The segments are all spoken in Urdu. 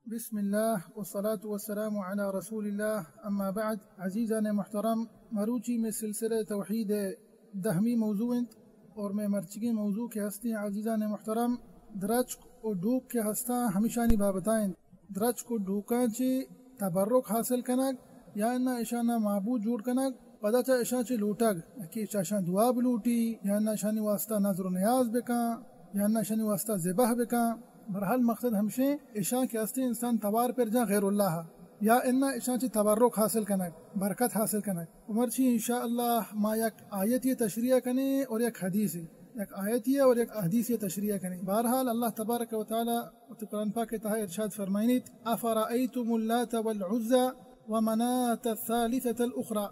بسم الله والصلاة والسلام على رسول الله اما بعد. عزیزان محترم، مروچی میں سلسلہ توحید دہمی موضوع اور میں مرچگی موضوع کے ہستی عزیزان محترم درچ و ڈوک کے ہستا ہمیشانی بابتائیں. درچ کو ڈوکاں چی تبرک حاصل کنگ یا انا اشانہ معبود جوڑ کنگ پدا چا اشان چی لوٹگ کہ اشان دعا بلوٹی یا انا اشانی واسطہ نظر و نیاز بکاں یا انا اشانی واسطہ ذبح بکاں. برحال مقصد ہمشے اشان کے ہستے انسان توار پر جا غیر اللہ یا انا اشان چی تبرک حاصل کنگ برکت حاصل کنگ. عمر چی انشاءاللہ ما یک آیتی تشریح کنے اور یک حدیثی، ایک آیتی اور ایک حدیث تشریح کریں. بہرحال اللہ تبارک و تعالی قرآن پاک کے تحت ارشاد فرمائنیت افرأیتم اللات والعزى ومناة الثالثة الاخرى.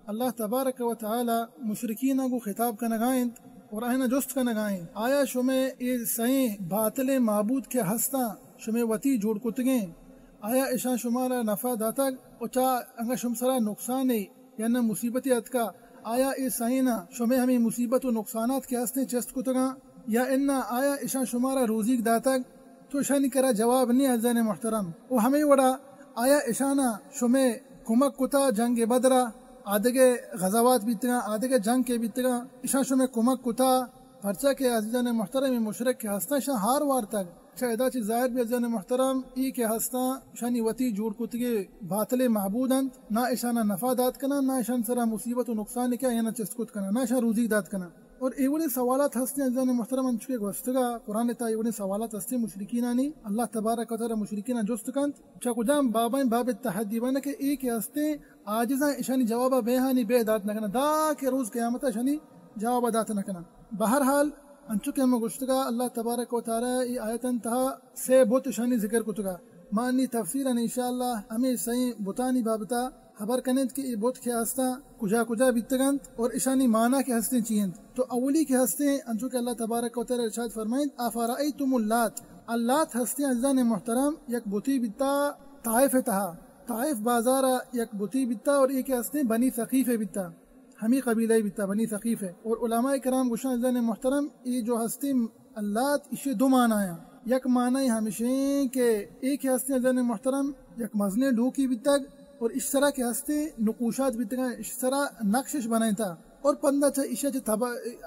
اللہ تبارک و تعالی مشرکین کو خطاب کا نگائیں اور اہنا جست کا نگائیں آیا شمیں یہ سائیں باطل معبود کے ہستا شمیں وتی جوڑ کتگیں آیا اشان شمارا نفع داتگ اور چا انگا شمسرا نقصان یا نہ مصیبتی اتکا آیا اے سائنہ شمیں ہمیں مصیبت و نقصانات کے ہستے چست کتگاں یا انا آیا اشان شمارا روزیک داتگ تو اشانی کرا جواب نہیں عزیزان محترم. وہ ہمیں وڑا آیا اشانہ شمیں کمک کتا جنگ بدرہ آدھگے غزوات بیتگاں آدھگے جنگ کے بیتگاں اشان شمیں کمک کتا پرچہ کے عزیزان محترم مشرک کے ہستا اشان ہار وار تک ادا چی ظاہر بھی عزیزان محترم ای کے ہستا اشانی وتی جوڑ کتگے باطل معبودند نہ اشانہ نفع دات کنا نہ اشان سرا مصیبت و نقصان کیا یا نہ چسکت کنا نہ اشان روزی دات کنا. اور ایوڑے سوالات ہستے عزیزان محترم انچکے گوستگا قرآن تا ایوڑے سوالات ہستے مشرکینانی اللہ تبارک و تعالی مشرکینہ جست کند چاکو جام بابائیں باب التحدی بنا کہ ای کے ہستے عاجزاں اشانی جوابا بیہانی بے دات نکنا دا کے روز قیامتا اشانی جوابا دات نکنا. بہرحال انچکے ہم گشتگا اللہ تبارک و تعالی ای آیتن تہا سے بت اشانی ذکر کتگا مانی تفسیرن انشاءاللہ ہمیں صحیح بتانی بابتا خبر کنند کہ ای بت کے ہستا کجا کجا بیتگند اور اشانی معنی کے ہستے چیند. تو اولی کے ہستے انچکے اللہ تبارک و تعالی ارشاد فرمائند افرأیتم اللات. اللات ہستے عزیزان محترم یک بتی بیتا طائف تہا طائف بازارا یک بتی بیتا اور ایک ہستے بنی ثقیف بیتا ہمی قبیلہ بیتا بنی ثقیف ہے. اور علماء کرام گوشان عزیزان محترم یہ جو ہستے اللات اسے دو معنی آیا. یک معنی ہمیشہ کہ ایک ہستے عزیزان محترم یک مزنے ڈھوکی بیتگ اور اس طرح کے ہستے نقوشات بیتگا اس طرح نقشش بنائیں تھا اور پندہ چا اشیا چا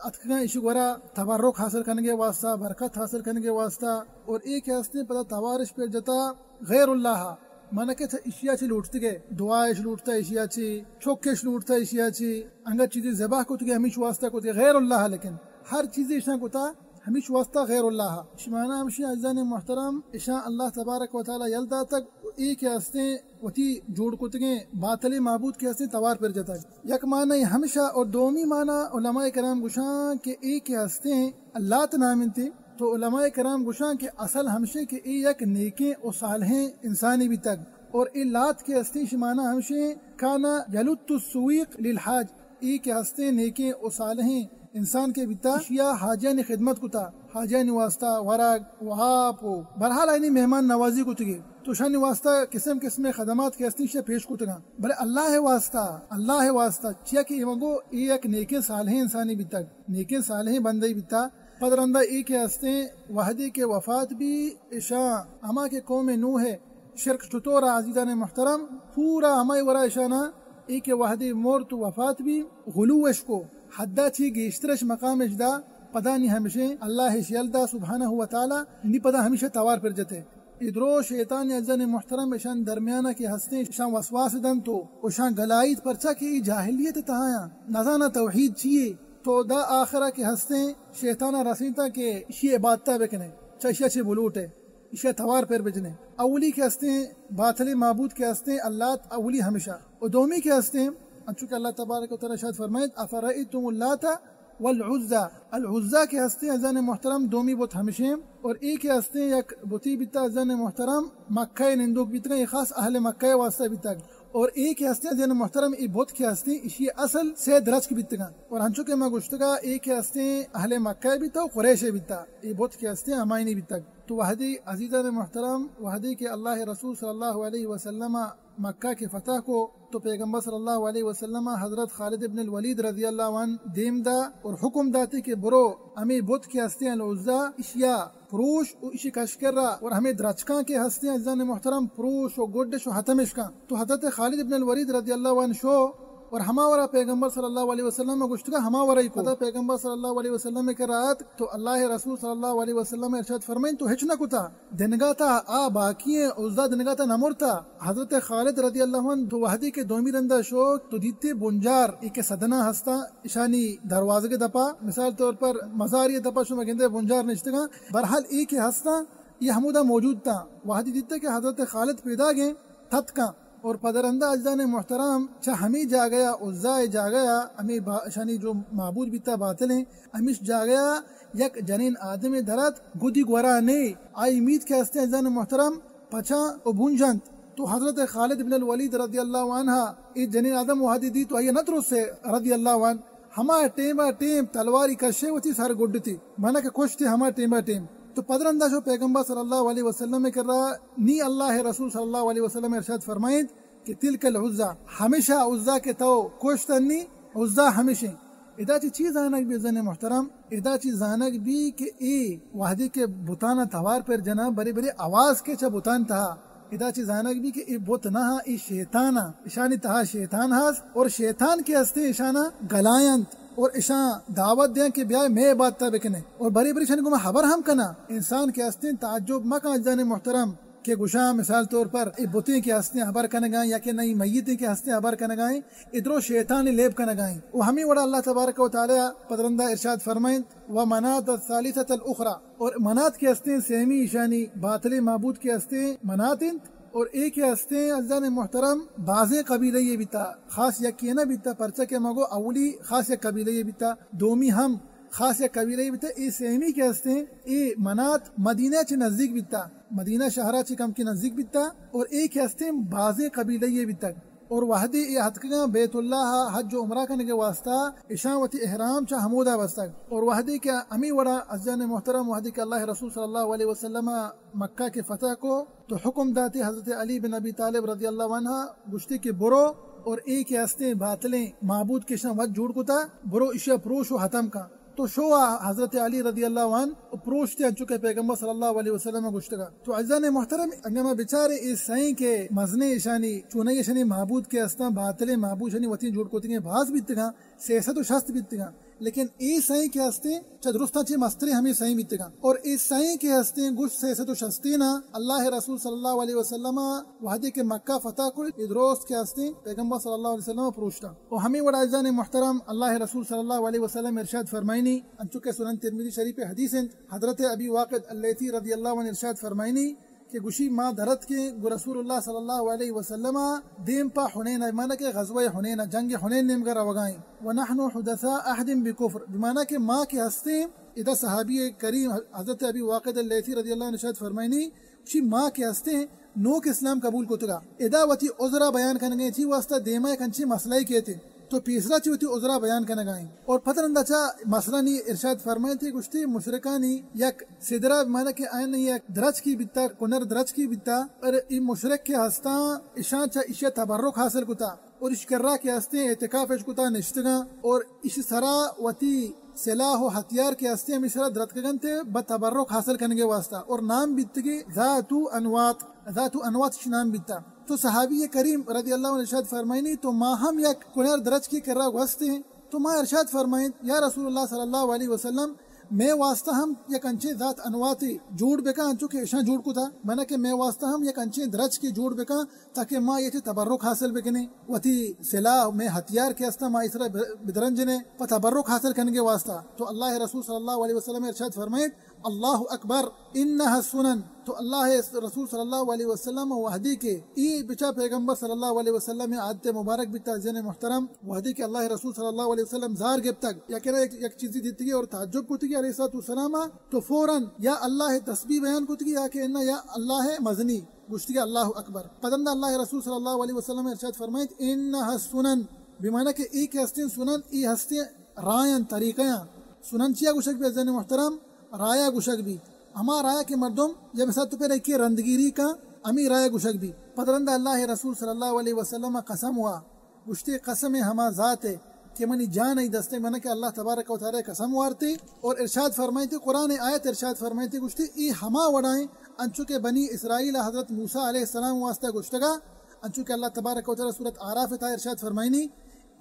اتکگا اشی گورا تبرک حاصل کرنے کے واسطہ برکت حاصل کرنے کے واسطہ. اور ایک ہستے پتہ توارش پر جتا غیر اللہ مانا کہ اشیا چی لوٹتے گئے دعائش لوٹتا اشیا چی چھوکش لوٹتا اشیا چی انگا چیزیں ذبح کو تگے ہمیش واسطہ کو تگے غیر اللہ لیکن ہر چیزیں اشان کو تا ہمیش واسطہ غیر اللہ. شمانا ہمشی عزیزان محترم اشان اللہ تبارک و تعالی یلدا تک ایک ہستے وتی جوڑ کتگیں باطل معبود کے ہستے توار پر جتا یک معنی ہمیشہ. اور دومی معنی علماء کرام گوشان کہ ایک ہستے اللہ نامنتے تو علماء کرام گوشان کہ اصل ہمشے کہ ای یک نیکیں و صالحیں انسانی بھی تک. اور ای لات کے ہستے شمانا ہمشے کانا یلت السویق للحاج ای کے ہستے نیکیں و صالحیں انسان کے بیتا یا حاجیان خدمت کتا حاجیان واسطہ ورق وہاپ و برحال آئینی مہمان نوازی کو تگے تو شانی واسطہ قسم قسم خدمات کے ہستی سے پیش کتگا بلے اللہ واسطہ چیا کہ ایمگو ای ایک نیکیں صالحیں انسانی بیتا نیکیں صالحیں بندی بیتا پدرندہ ای کے ہستے وحدی کے وفات بھی اشاں اما کے قوم نوح ہے شرک چطورا عزیزان محترم پورا ہمائی ورا اشانہ ای کے وحدی مورت وفات بھی غلوش کو حدہ چی گیشترش مقام اجدا پدا نہیں ہمیشہ اللہ شیلدہ سبحانہ و تعالی نہیں پدا ہمیشہ توار پر جتے. ادرو شیطان عزیزان محترم اشان درمیانہ کے ہستے اشان وسواس دن تو اشان گلائید پرچا کی جاہلیت تہایا نزانہ توحید چیئے تو دا آخرہ کے ہستے شیطانہ رسیتا کہ اشی عبادتہ بکنے چشیا چھ بلوٹے اشیا توار پر بجنے. اولی کے ہستے باطل معبود کے ہستے اللہ اولی ہمیشہ. اور دومی کے ہستے چونکہ اللہ تبارک و تعالی ارشاد فرمائید افرأیتم اللات والعزى. العزى کے ہستے عزیزان محترم دومی بت ہمیشہ اور ایک ہستے یک بتی بیتا عزیزان محترم مکہ نندوک بیتا یہ خاص اہل مکہ واسطہ بیتا. اور ایک ہستے عزیزان محترم ای بت کے ہستے اسی اصل سے درج کی بیتا اور ہنچو کہ میں گشتگا ایک ہستے اہل مکہ بیتا و قریش بیتا ای بت کے ہستے ہمائنی بیتا. تو وحدی عزیزان محترم وحدی کے اللہ رسول صلی اللہ علیہ وسلم مکہ کے فتح کو تو پیغمبر صلی اللہ علیہ وسلم حضرت خالد ابن الولید رضی اللہ عنہ دیم دا اور حکم داتی کہ برو امی بت کے ہستیاں العزا اشیا پروش و اشی کشکر را اور ہمیں درچکاں کے ہستیاں عزیزان محترم پروش و گڈش و حتمش کا تو حضرت خالد ابن الولید رضی اللہ عنہ شو اور ہماورا پیغمبر صلی اللہ علیہ وسلم گشتگا ہماورا کو پیغمبر صلی اللہ علیہ وسلم کے رات تو اللہ رسول صلی اللہ علیہ وسلم ارشاد فرمائیں تو ہچ نہ کتا دنگا تا آ باقی عزا دنگا تا نمرتا حضرت خالد رضی اللہ عنہ تو وحدی کے دومی رندہ شوق تو دیتے بنجار ایک صدنہ ہستا اشانی دروازے کے دپا مثال طور پر مزاری دپا شو مگندے بنجار نشتگا برحال ایک ہستا یہ ہمودہ موجود تھا وحدی دیتے کہ حضرت خالد پیدا گئے تھت کا اور پدرندہ اجزان محترم چا ہمیں جا گیا عزائے جا گیا ہمیں شانی جو معبود بیتا باطل ہیں ہمیش جا گیا یک جنین آدم درت گودی گورا نے آئی امید کے ہستے اجزان محترم پچا و بھونجنت تو حضرت خالد بن الولید رضی اللہ عنہ ایک جنین آدم وحدی دی تو آئیے نترس سے رضی اللہ عنہ ہما ٹیم تلواری کشے ہوتی سار گڈ تھی مانا کہ کچھ تھی ہما ٹیم تو پدرندہ جو پیغمبر صلی اللہ علیہ وسلم کر رہا نی اللہ رسول صلی اللہ علیہ وسلم ارشاد فرمائیں کہ تلک العزا ہمیشہ عزا کے تو کوشتنی عزا ہمیشہ ادا چیز آنک بھی زن محترم ادا چیز آنک بھی کہ ای وحدی کے بتانا توار پر جنا بری بری آواز کے چا بتان تھا ادا چیز آنک بھی کہ ای بت نہ ای شیطانا اشانی تہا شیطان ہاس اور شیطان کے ہستے اشانہ گلائنت اور اشان دعوت دیں کہ بیائے میں بات تا بکنے اور بری بری شان کو میں خبر ہم کنا انسان کے ہستے تعجب مکہ اجزان محترم کہ گشا مثال طور پر ای بتیں کے ہستے خبر کن گائیں یا کہ نئی میتیں کے ہستے خبر کن گائیں ادھرو شیطان لیب کن گائیں وہ ہمیں وڑا اللہ تبارک و تعالی پدرندہ ارشاد فرمائیں ومنات الثالثۃ الاخرى اور منات کے ہستے سیمی اشانی باطل معبود کے ہستے مناتن اور ایک ہستے عزیزان محترم بازے قبیلہ یہ بیتا خاص یکی نہ بیتا پرچہ کے مگو اولی خاص یک قبیلہ یہ بیتا دومی ہم خاص یک قبیلہ یہ بیتا ای سیمی کے ہستے ای منات مدینہ چی نزدیک بیتا مدینہ شہرہ چی کم کی نزدیک بیتا اور ایک ہستے بازے قبیلہ یہ بیتا اور وحدی ای حدقہ بیت اللہ حج و عمرہ کرنے کے واسطہ اشاوتی احرام چا حمودہ واسطہ اور وحدی کے امی وڑا عزیزان محترم وحدی کے اللہ رسول صلی اللہ علیہ وسلم مکہ کے فتح کو تو حکم داتے حضرت علی بن ابی طالب رضی اللہ عنہ گشتی کے برو اور ایک ہستے باطلیں معبود کے شاہ وجہ جوڑ کتا برو اشیا پروش و حتم کا تو شوا حضرت علی رضی اللہ عنہ پروشتے ان چکے پیغمبر صلی اللہ علیہ وسلم گشتگا تو عزیزان محترم انگمہ بچارے اس سائیں کے مزنے شانی چونائی شانی معبود کے اسنا باطل معبود شانی وطین جوڑ کوتی ہیں بھاز بیتگا سیاست و شست بیتگا لیکن ای سائیں کے ہستے چدرستان چی مستری ہمیں سائیں بیتگا اور اس سائیں کے ہستے گوش سیاست و شستینا اللہ رسول صلی اللہ علیہ وسلم وحدی کے مکہ فتح کو ادروست کے ہستے پیغمبر صلی اللہ علیہ وسلم پروشتا اور ہمیں وڑا عزیزان محترم اللہ رسول صلی اللہ علیہ وسلم ارشاد فرمائنی انچکے سنن ترمذی شریف حدیث حضرت ابی واقد اللیثی رضی اللہ عنہ ارشاد فرمائنی کہ گوشی ما درت کے رسول اللہ صلی اللہ علیہ وسلم دیم پا حنین مانا کہ غزوہ حنین جنگ حنین نیم گر وگائیں ونحن حدثاء احد بکفر بمانا کہ ماں کے ہستے ادا صحابی کریم حضرت ابی واقد اللیثی رضی اللہ عنہ ارشاد فرمائنی چی ماں کے ہستے نوک اسلام قبول کو تگا ادا وتی عذرا بیان کرنے تھی واسطہ دیما کنچی مسئلہ کہتے تو پیسرا چوتی عذرا بیان کرنے گائیں اور پتہ نہ چا مسئلہ نہیں ارشاد فرمائے تھے گشتی مشرکانی یک صدرہ مانا کہ آئین یک درج کی بیتا کنر درج کی بیتا اور این مشرک کے ہستا اشان چا اشیا تبرک حاصل کتا اور اشکرہ کے ہستے اعتکاف کتا نشتگا اور اش سرا وتی سلاح و ہتھیار کے ہستے ہمیں سرا درد کگن تھے بتبرک حاصل کرنے کے واسطہ اور نام بیتگی ذات انوات نام بیتا تو صحابی کریم رضی اللہ عنہ ارشاد فرمائنی تو ماہم یک کنر درج کی کرا واسطے ہیں تو ماں ارشاد فرمائیں یا رسول اللہ صلی اللہ علیہ وسلم میں واسطہ ہم یک انچے ذات انواتی جوڑ بکا انچو کہ اشان جوڑ کو تھا مانا کہ میں واسطہ ہم یک انچے درج کی جوڑ بکا تاکہ ماں یہ تبرک حاصل بکنے وتی سلاح میں ہتھیار کے ہستا ماں اسرا بدرنجنے و تبرک حاصل کرنے کے واسطہ تو اللہ رسول صلی اللہ علیہ وسلم ارشاد فرمائیں اللہ اکبر انہا السنن تو اللہ رسول صلی اللہ علیہ وسلم وحدی کے ای بچا پیغمبر صلی اللہ علیہ وسلم عادت مبارک بیتا زین محترم وحدی کے اللہ رسول صلی اللہ علیہ وسلم زار گب تک یا کہنا ایک چیزی دیتی گی اور تعجب کو تھی علیہ السلام تو فوراً یا اللہ تسبیح بیان کو تھی یا کہ انہا یا اللہ مزنی گشتی اللہ اکبر پدندہ اللہ رسول صلی اللہ علیہ وسلم ارشاد فرمائیں انہا السنن بمعنی کہ ای کے ہستے سنن ای ہستے رائن طریقیاں سنن چیا گشک بھی زین محترم رایا گشک بھی اما رایا کے مردم جب مثال تو پھر ایک رندگیری کا امی رایا گشک بھی پدرندہ اللہ رسول صلی اللہ علیہ وسلم قسم ہوا گشتے قسم ہما ذات ہے کہ منی جان ای دستے منہ کہ اللہ تبارک و تعالی قسم وارتے اور ارشاد فرمائی تھے قرآن آیت ارشاد فرمائی تھے گشتے ای ہما وڑائیں انچو کے بنی اسرائیل حضرت موسیٰ علیہ السلام واسطہ گشتگا انچو کہ اللہ تبارک و تعالی سورۃ اعراف تھا ارشاد فرمائنی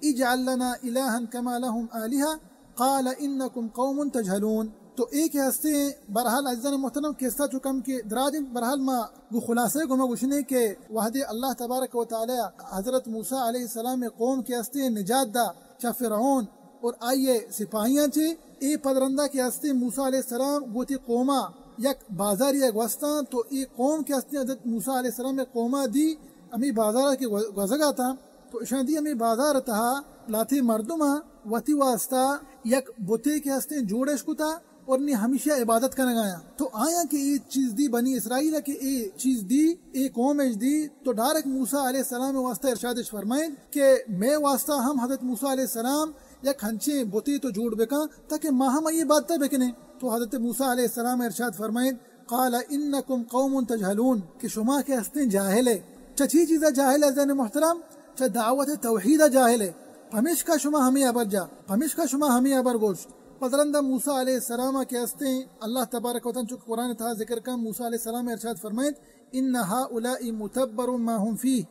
اجعل لنا الہا کما لہم آلہہ قال انکم قوم تجہلون. تو ایک ہستے برحال عزیزان محترم کیسا چکم کے دراجن برحال ما گو خلاصے گو ما گوشنے کے وحد اللہ تبارک و تعالی حضرت موسیٰ علیہ السلام قوم کے ہستے نجات دا چا فرعون اور آئیے سپاہیاں چھے اے پدرندہ کے ہستے موسیٰ علیہ السلام گوتی قوما یک بازار یک وسطان تو ای قوم کے ہستے حضرت موسیٰ علیہ السلام قوما دی امی بازار کے گزگا تھا تو اشان دی امی بازار تھا لاتی مردمہ وتی واسطہ یک بوتے کے ہستے جوڑش کو تھا اور نے ہمیشہ عبادت کا نگایا تو آیا کہ یہ چیز دی بنی اسرائیل کہ یہ چیز دی یہ قوم دی تو ڈائریکٹ موسیٰ علیہ السلام واسطہ ارشادش فرمائیں کہ میں واسطہ ہم حضرت موسیٰ علیہ السلام یا کھنچے بوتی تو جوڑ بکا تاکہ ماہم یہ بات تھا بکنے. تو حضرت موسیٰ علیہ السلام ارشاد فرمائیں قال انکم قوم تجہلون کہ شما کے ہستے جاہل ہے چچی چیزہ جاہل ہے زین محترم چا دعوت توحید جاہل ہے پمیش کا شما ہمیں ابر جا پمیش کا شما ہمیں ابر گوشت. پدرندہ موسیٰ علیہ السلام کے ہستے اللہ تبارک و تعالی چونکہ قرآن تھا ذکر کا موسیٰ علیہ السلام ارشاد فرمائیں ان ہؤلاء متبر ما هم فیہ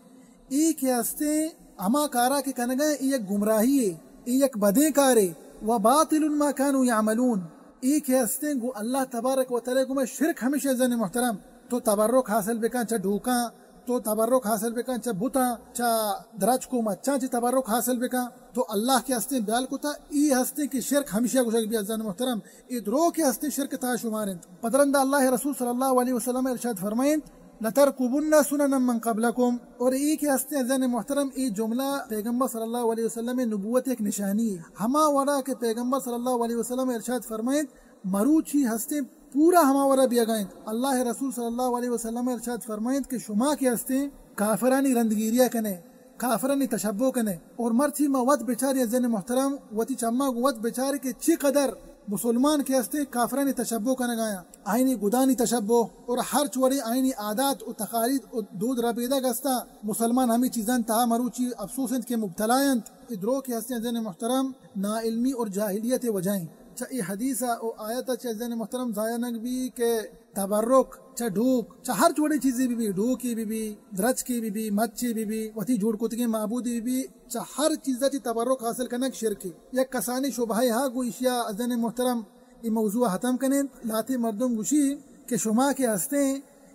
ای کے ہستے اما کارا کے کنگا ایک گمراہی ہے ایک بدے کارے و باطل ما كانوا يعملون ای کے ہستے گو اللہ تبارک و تعالی کو میں شرک ہمیشہ زن محترم تو تبرک حاصل بکا چا ڈھوکا تو تبرک حاصل بکا چا بوتا چا درج کو مچا چا تبرک حاصل بکا تو اللہ کے ہستے بیال کو تا ای ہستے کی شرک ہمیشہ گشک بھی عزیزان محترم ای درو کے ہستے شرک تا شمارن. پدرندہ اللہ رسول صلی اللہ علیہ وسلم ارشاد فرمائیں لترکبن سنن من قبلکم اور ای کے ہستے عزیزان محترم ای جملہ پیغمبر صلی اللہ علیہ وسلم نبوت ایک نشانی ہے ہما ورا کے پیغمبر صلی اللہ علیہ وسلم ارشاد فرمائیں مروچی ہستے پورا ہما ورا بھی اگائیں. اللہ رسول صلی اللہ علیہ وسلم ارشاد فرمائیں کہ شما کے ہستے کافرانی رندگیریہ کنے کافرانی تشبہ کنے اور مرچی ما وط بیچاری عزیزان محترم وطی چما وط بیچاری کے چی قدر مسلمان کے ہستے کافرانی تشبہ کا نگایا آئینی گدانی تشبہ اور ہر چوری آئینی عادات و تقالید و دود ربیدہ گستا مسلمان ہمیں چیزان تہا مروچی افسوسند کے مبتلائند ادرو کے ہستے عزیزان محترم نا علمی اور جاہلیت وجائیں. ای حدیثہ او آیتا چا عزیزان محترم زائنک بھی کہ تبرک چا ڈھوک چا ہر چوڑی چیزی بھی ڈھوکی بھی درج کی بھی مچی بھی وتی جوڑ کتگی معبودی بھی چا ہر چیزا چی تبرک حاصل کرنا شرکی یک کسانی شبہی ہاں گو اشیاء عزیزان محترم ای موضوع ختم کریں لاتی مردم گوشی کہ شما کے ہستے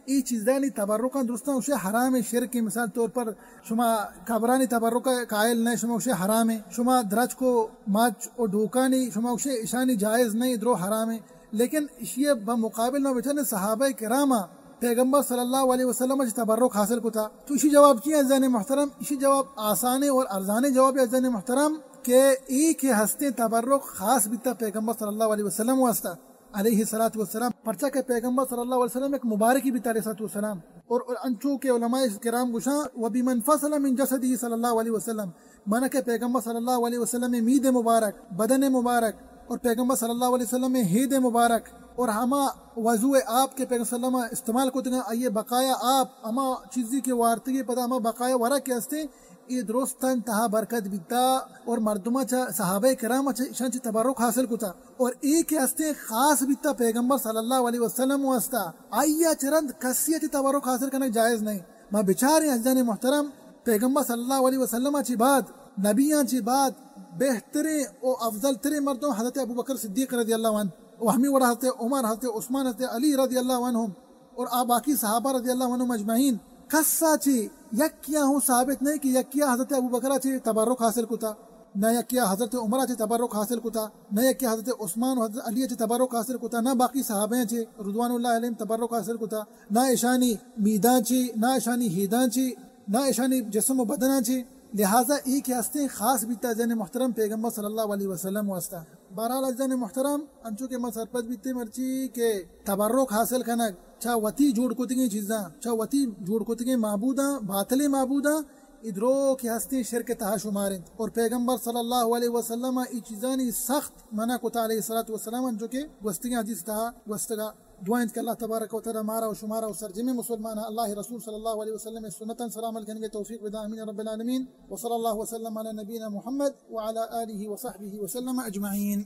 ای چیزانی تبرکان درستان اسے حرام شرک مثال طور پر شما قبرانی تبرک قائل نہیں شما اسے حرام ہے شما درج کو مچ اور ڈھوکانی شما اسے اشانی جائز نہیں درو حرام ہے. لیکن یہ بمقابل میں بیچنے صحابہ کرامہ پیغمبر صلی اللہ علیہ وسلم تبرک حاصل کو تھا تو اسی جواب کیا عزیزان محترم اسی جواب آسانے اور ارزانے جواب عزیزان محترم کہ ای کے ہستے تبرک خاص بیتا پیغمبر صلی اللہ علیہ وسلم واسطہ علیہ الصلوۃ والسلام پرچہ کے پیغمبر صلی اللہ علیہ وسلم ایک مبارکی بھی علیہ الصلوۃ والسلام اور انچو کے علماء کرام گشاں وبمن فصل من جسدہ صلی اللہ علیہ وسلم مانا کہ پیغمبر صلی اللہ علیہ وسلم میں مید مبارک بدن مبارک اور پیغمبر صلی اللہ علیہ وسلم میں ہید مبارک اور ہما وضوء آپ کے پیغمبر صلی اللہ علیہ وسلم استعمال کو دیں آئیے بقایا آپ ہما چیزی کے وارتگی پدا ہما بقایا ورق کے ہستے ای درستان تہا برکت بیتا اور مردمہ چا صحابہ کرام شان چی تبرک حاصل کتا اور ایک ہستے خاص بیتا پیغمبر صلی اللہ علیہ وسلم واسطہ آئیا چرند کسی چی تبرک حاصل کرنا جائز نہیں. ما بچارے عزیزان محترم پیغمبر صلی اللہ علیہ وسلم چی بعد نبیاں چی بعد بہترے و افضل ترے مردوں حضرت ابو بکر صدیق رضی اللہ عنہ و ہمیں وڑا حضرت عمر حضرت عثمان حضرت علی رضی اللہ عنہم اور باقی صحابہ رضی اللہ عنہم اجمعین کسا چی یکیا ہوں ثابت نہیں کہ یکیا حضرت ابو بکر چی تبرک حاصل کتا نہ یکیا حضرت عمر چی تبرک حاصل کتا نہ یکیا حضرت عثمان و حضرت علی چی تبرک حاصل کتا نہ باقی صحابہ چی رضوان اللہ علیہم تبرک حاصل کتا نہ ایشانی میدان چی نہ ایشانی ہیدان چی نہ ایشانی جسم و بدنان چی. لہٰذا ایک ہستے خاص بیتا عزیزان محترم پیغمبر صلی اللہ علیہ وسلم واسطہ. بہرحال عزیزان محترم انچو کے مسرپت بیتے مرچی کہ تبرک حاصل کنک چا وتی جوڑ کتگی چیزاں چا وتی جوڑ کتگی معبوداں باطل معبوداں ادرو کے ہستے شرک تہا شمارن اور پیغمبر صلی اللہ علیہ وسلم ای چیزانی سخت منع کتا علیہ الصلوۃ والسلام انچو کے گوستگی حدیث تہا گوستگا دعائیں کہ اللہ تبارک و تعالی ہمارا و شمارا و سرجمی مسلمان اللہ رسول صلی اللہ علیہ وسلم سنتاً سلام علیہ کے توفیق بدا امین رب العالمین وصلی اللہ وسلم علی نبینا محمد وعلی آلہ وصحبہ وسلم اجمعین.